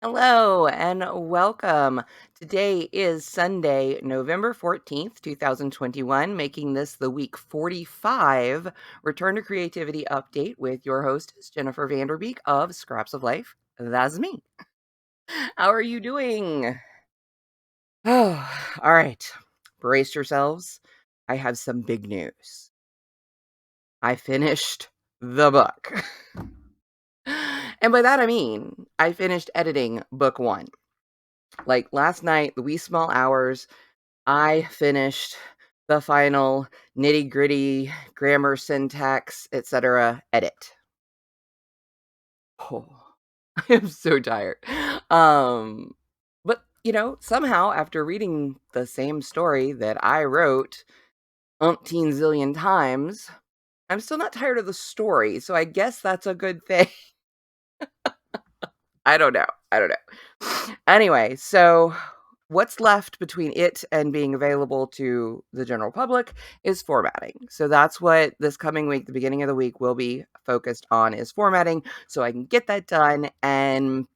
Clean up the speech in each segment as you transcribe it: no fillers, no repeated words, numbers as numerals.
Hello and welcome. Today is Sunday, November 14th, 2021, making this the week 45 Return to Creativity update with your hostess, Jennifer Vanderbeek of Scraps of Life. That's me. How are you doing? Oh, all right. Brace yourselves. I have some big news. I finished the book. And by that I mean, I finished editing book one. Like last night, the wee small hours, I finished the final nitty-gritty grammar, syntax, etc. edit. Oh, I am so tired. But somehow after reading the same story that I wrote umpteen zillion times, I'm still not tired of the story, so I guess that's a good thing. I don't know. I don't know. Anyway, so what's left between it and being available to the general public is formatting. So that's what this coming week, the beginning of the week, will be focused on is formatting so I can get that done. And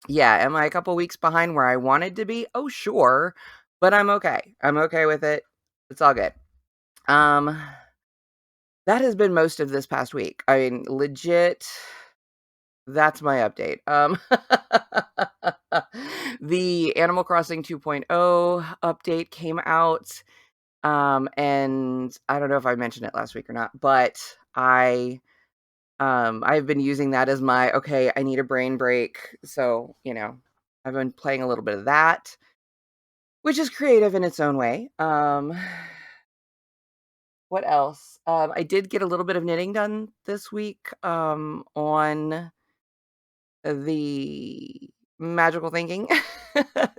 yeah, am I a couple weeks behind where I wanted to be? Oh, sure. But I'm okay. I'm okay with it. It's all good. Um, that has been most of this past week. I mean, legit, that's my update. The Animal Crossing 2.0 update came out, and I don't know if I mentioned it last week or not, but I've been using that as my, "Okay, I need a brain break." So, I've been playing a little bit of that, which is creative in its own way. What else? I did get a little bit of knitting done this week, on the magical thinking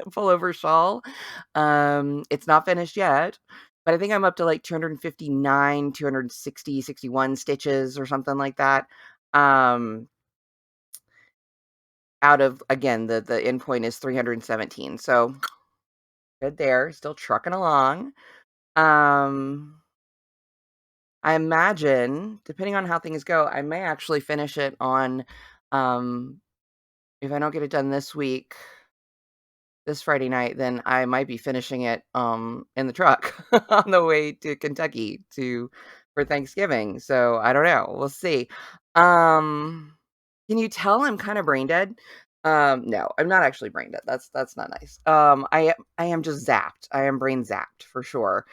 pullover shawl. It's not finished yet, but I think I'm up to like 259, 260, 61 stitches or something like that. Um, out of again, the endpoint is 317. So good there, still trucking along. Um, I imagine, depending on how things go, I may actually finish it on if I don't get it done this Friday night, then I might be finishing it, in the truck on the way to Kentucky for Thanksgiving, so I don't know, we'll see. Um, can you tell I'm kinda brain dead? No, I'm not actually brain dead, that's not nice. I am just zapped, I am brain zapped for sure.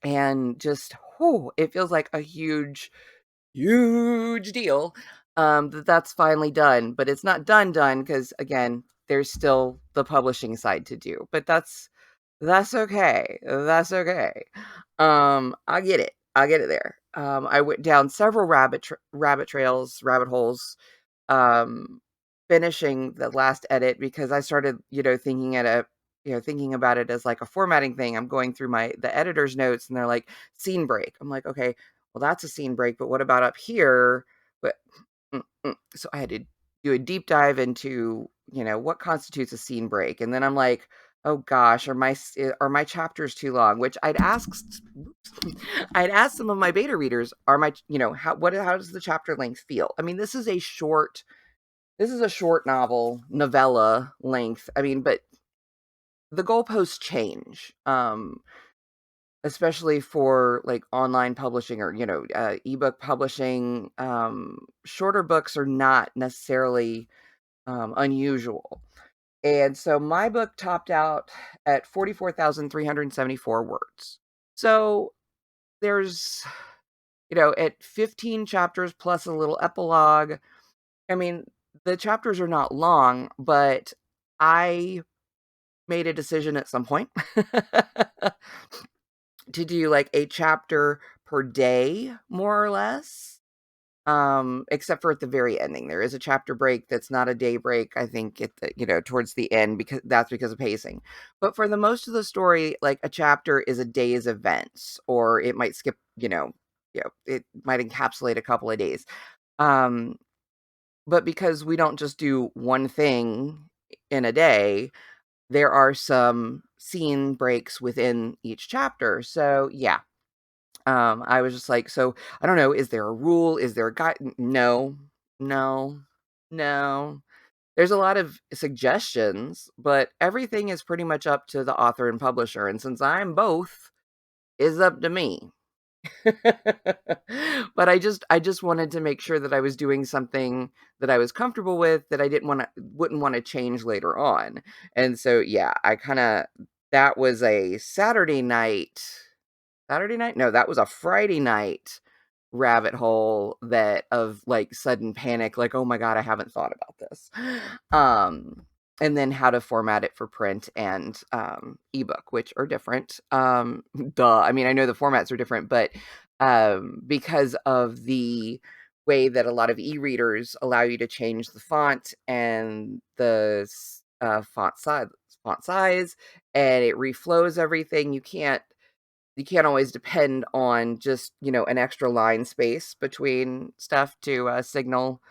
And just, whew, it feels like a huge deal, that's finally done, but it's not done because again, there's still the publishing side to do, but that's okay, that's okay. I'll get it there. I went down several rabbit trails, rabbit holes, um, finishing the last edit because I started, thinking about it as like a formatting thing. I'm going through the editor's notes and they're like scene break. I'm like, okay, well that's a scene break, but what about up here? But so I had to do a deep dive into, what constitutes a scene break. And then I'm like, oh gosh, are my chapters too long? Which I'd asked some of my beta readers, are my, how does the chapter length feel? I mean, this is a short novella length. I mean, but the goalposts change, especially for like online publishing or, ebook publishing. Shorter books are not necessarily unusual. And so my book topped out at 44,374 words. So there's, at 15 chapters plus a little epilogue. I mean, the chapters are not long, but I made a decision at some point to do like a chapter per day, more or less. Except for at the very ending. There is a chapter break that's not a day break, I think at the, towards the end because of pacing. But for the most of the story, like a chapter is a day's events, or it might skip, it might encapsulate a couple of days. Um, but because we don't just do one thing in a day, there are some scene breaks within each chapter. So yeah, I was just like, so I don't know, is there a rule? Is there a guide? No, no, no. there's a lot of suggestions, but everything is pretty much up to the author and publisher, and since I'm both, it's up to me. But I just wanted to make sure that I was doing something that I was comfortable with, that I wouldn't wanna change later on. And so, yeah, I kinda that was a Saturday night? No, that was a Friday night rabbit hole that of, like, sudden panic, like, "Oh my god, I haven't thought about this." Um, and then how to format it for print and, ebook, which are different. Duh, I mean, I know the formats are different, but, because of the way that a lot of e-readers allow you to change the font and the font size, and it reflows everything, you can't always depend on just, an extra line space between stuff to, signal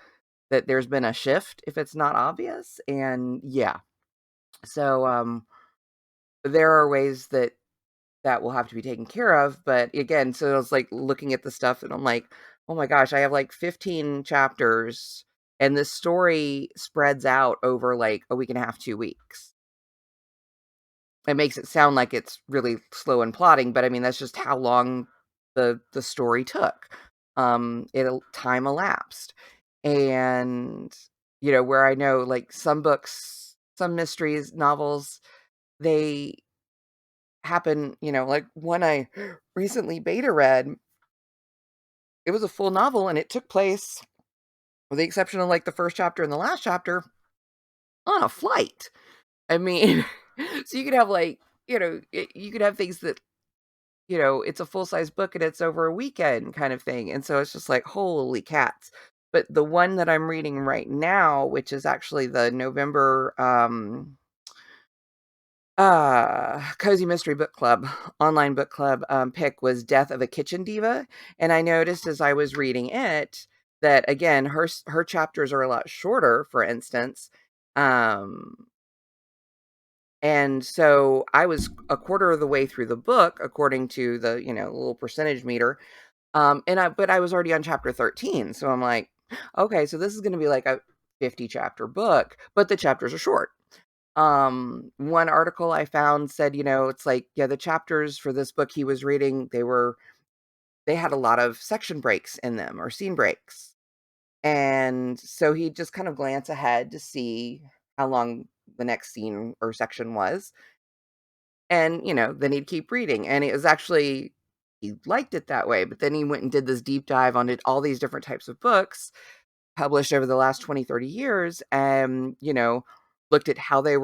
that there's been a shift if it's not obvious, and yeah. So, there are ways that that will have to be taken care of, but again, so I was, like, looking at the stuff and I'm like, "Oh my gosh, I have, like, 15 chapters, and this story spreads out over, like, a week and a half, 2 weeks." It makes it sound like it's really slow in plotting, but I mean, that's just how long the story took. It'll time elapsed. And, where I know, like, some books, some mysteries, novels, they happen, like one I recently beta read, it was a full novel and it took place, with the exception of, like, the first chapter and the last chapter, on a flight. I mean, so you could have, like, you could have things that, it's a full-size book and it's over a weekend kind of thing, and so it's just like, "Holy cats." But the one that I'm reading right now, which is actually the November, Cozy Mystery Book Club, online book club, pick was Death of a Kitchen Diva, and I noticed as I was reading it that, again, her chapters are a lot shorter, for instance, um, and so I was a quarter of the way through the book according to the, little percentage meter. But I was already on chapter 13, so I'm like, "Okay, so this is gonna be like a 50 chapter book," but the chapters are short. One article I found said, it's like, yeah, the chapters for this book he was reading, they had a lot of section breaks in them, or scene breaks. And so he just kind of glance ahead to see how long the next scene or section was. And, then he'd keep reading, and it was actually he liked it that way, but then he went and did this deep dive onto all these different types of books published over the last 20, 30 years, and, looked at how they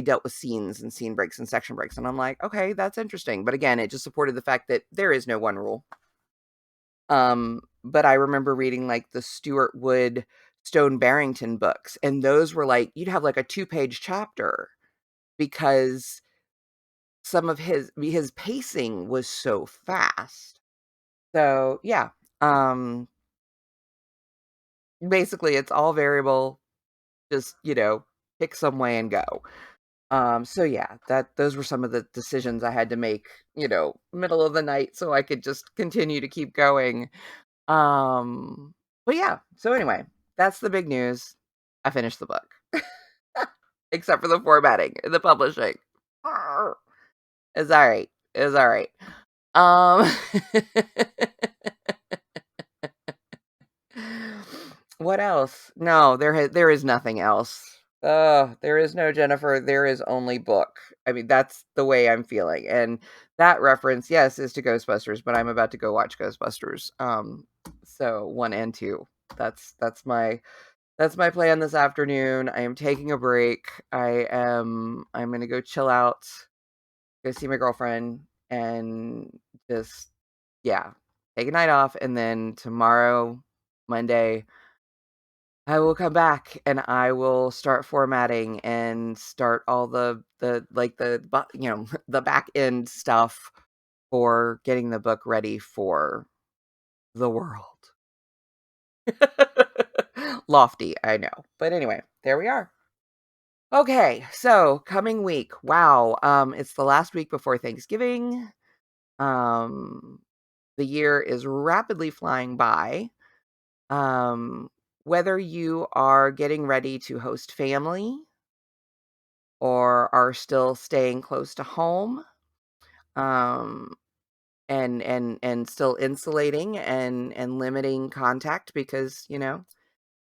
dealt with scenes and scene breaks and section breaks, and I'm like, "Okay, that's interesting," but again, it just supported the fact that there is no one rule. But I remember reading, like, the Stuart Wood, Stone Barrington books, and those were like you'd have, like, a two-page chapter because some of his pacing was so fast. So, yeah, um, basically, it's all variable, just, pick some way and go. So yeah, those were some of the decisions I had to make, middle of the night so I could just continue to keep going. Um, but yeah, so anyway, that's the big news. I finished the book. Except for the formatting, the publishing. It's alright. It's alright. Um, what else? No, there is nothing else. There is no Jennifer, there is only book. I mean, that's the way I'm feeling, and that reference, yes, is to Ghostbusters, but I'm about to go watch Ghostbusters, so 1 and 2. That's my plan this afternoon. I am taking a break. I'm gonna go chill out, go see my girlfriend, and just yeah, take a night off, and then tomorrow, Monday, I will come back and I will start formatting and start all the back end stuff for getting the book ready for the world. Lofty, I know. But anyway, there we are. Okay, so coming week. Wow, it's the last week before Thanksgiving. Um, the year is rapidly flying by. Um, whether you are getting ready to host family or are still staying close to home, um, and still insulating and limiting contact because,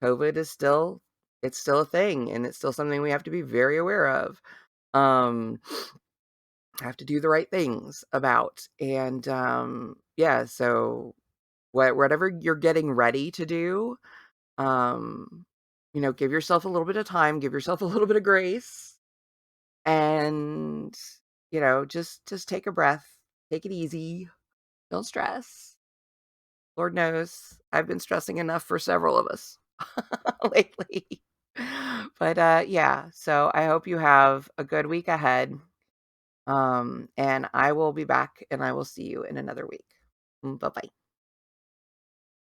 COVID is still it's still a thing, and it's still something we have to be very aware of. Um, have to do the right things about. And yeah, so whatever you're getting ready to do, um, give yourself a little bit of time, give yourself a little bit of grace, and just take a breath, take it easy, don't stress. Lord knows I've been stressing enough for several of us lately. But yeah, so I hope you have a good week ahead. And I will be back and I will see you in another week. Bye bye.